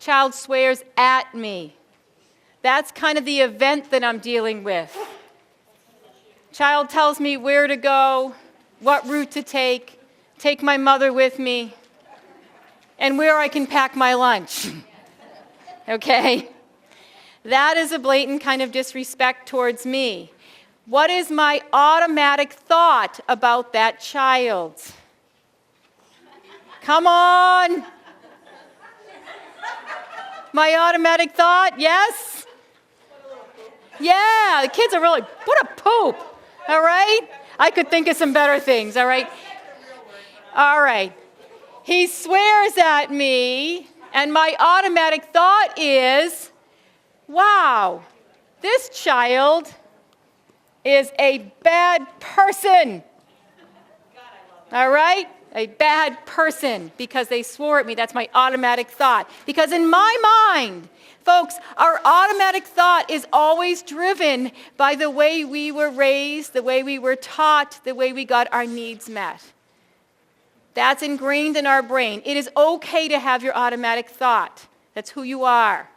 child swears at me. That's kind of the event that I'm dealing with. Child tells me where to go, what route to take my mother with me, and where I can pack my lunch. Okay? That is a blatant kind of disrespect towards me. What is my automatic thought about that child? Come on. My automatic thought, yes? Yeah, the kids are really, what a poop, all right? I could think of some better things, all right? All right. He swears at me, and my automatic thought is, wow, this child is a bad person. All right? A bad person because they swore at me. That's my automatic thought. Because in my mind, folks, our automatic thought is always driven by the way we were raised, the way we were taught, the way we got our needs met. That's ingrained in our brain. It is okay to have your automatic thought. That's who you are.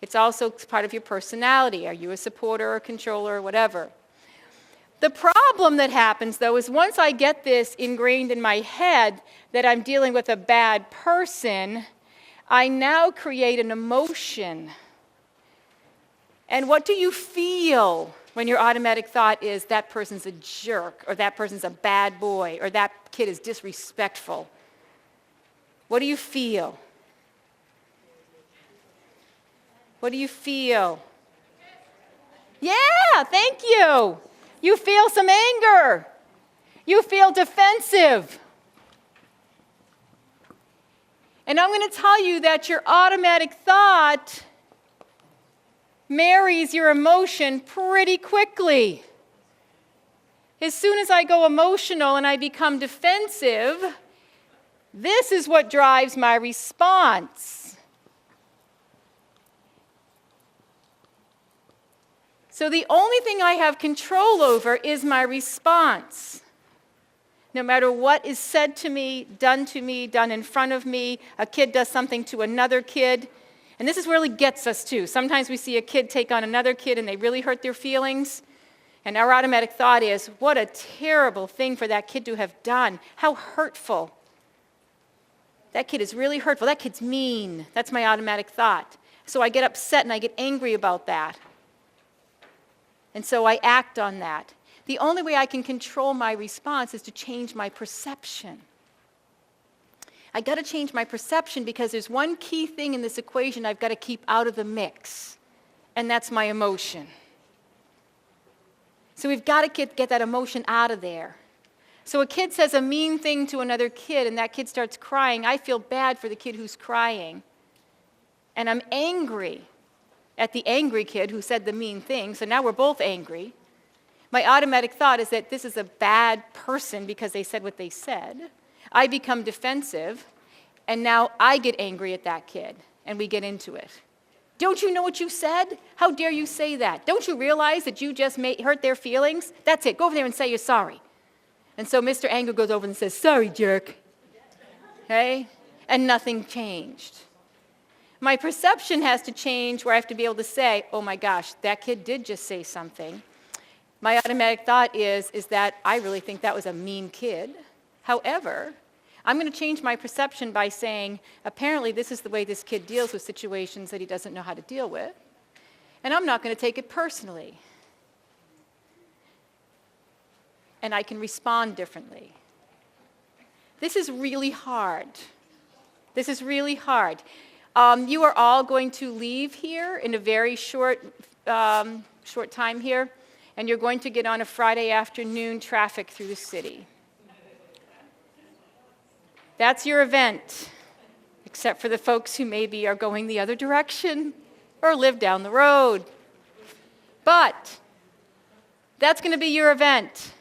It's also part of your personality. Are you a supporter or controller or whatever? The problem that happens, though, is once I get this ingrained in my head that I'm dealing with a bad person, I now create an emotion. And what do you feel when your automatic thought is that person's a jerk, or that person's a bad boy, or that kid is disrespectful? What do you feel? What do you feel? Yeah, thank you. You feel some anger. You feel defensive. And I'm going to tell you that your automatic thought marries your emotion pretty quickly. As soon as I go emotional and I become defensive, this is what drives my response. So the only thing I have control over is my response. No matter what is said to me, done in front of me, a kid does something to another kid. And this is where it gets us too. Sometimes we see a kid take on another kid and they really hurt their feelings. And our automatic thought is, what a terrible thing for that kid to have done. How hurtful. That kid is really hurtful. That kid's mean. That's my automatic thought. So I get upset and I get angry about that. And so I act on that. The only way I can control my response is to change my perception. I got to change my perception because there's one key thing in this equation I've got to keep out of the mix, and that's my emotion. So we've got to get that emotion out of there. So a kid says a mean thing to another kid, and that kid starts crying. I feel bad for the kid who's crying, and I'm angry at the angry kid who said the mean thing, so now we're both angry. My automatic thought is that this is a bad person because they said what they said. I become defensive, and now I get angry at that kid, and we get into it. Don't you know what you said? How dare you say that? Don't you realize that you just hurt their feelings? That's it. Go over there and say you're sorry. And so Mr. Anger goes over and says, sorry, jerk. Okay? And nothing changed. My perception has to change where I have to be able to say, oh my gosh, that kid did just say something. My automatic thought is that I really think that was a mean kid. However, I'm going to change my perception by saying, apparently this is the way this kid deals with situations that he doesn't know how to deal with. And I'm not going to take it personally. And I can respond differently. This is really hard. This is really hard. You are all going to leave here in a very short time here, and you're going to get on a Friday afternoon traffic through the city. That's your event, except for the folks who maybe are going the other direction or live down the road. But that's going to be your event.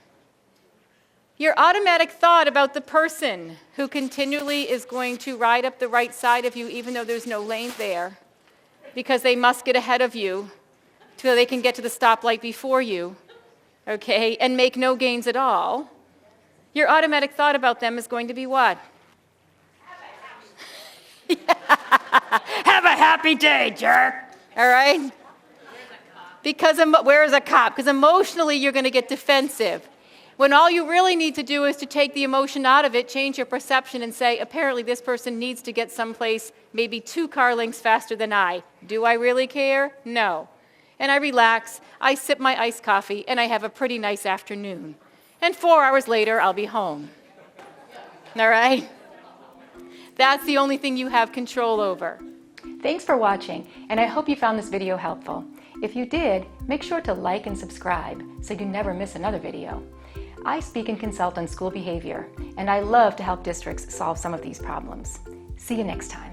Your automatic thought about the person who continually is going to ride up the right side of you even though there's no lane there because they must get ahead of you so they can get to the stoplight before you, okay, and make no gains at all. Your automatic thought about them is going to be what? Yeah. Have a happy day, jerk. All right? Because where's a cop? Because emotionally you're going to get defensive. When all you really need to do is to take the emotion out of it, change your perception and say, apparently this person needs to get someplace maybe 2 car lengths faster than I. Do I really care? No. And I relax, I sip my iced coffee, and I have a pretty nice afternoon. And 4 hours later, I'll be home. All right? That's the only thing you have control over. Thanks for watching, and I hope you found this video helpful. If you did, make sure to like and subscribe so you never miss another video. I speak and consult on school behavior, and I love to help districts solve some of these problems. See you next time.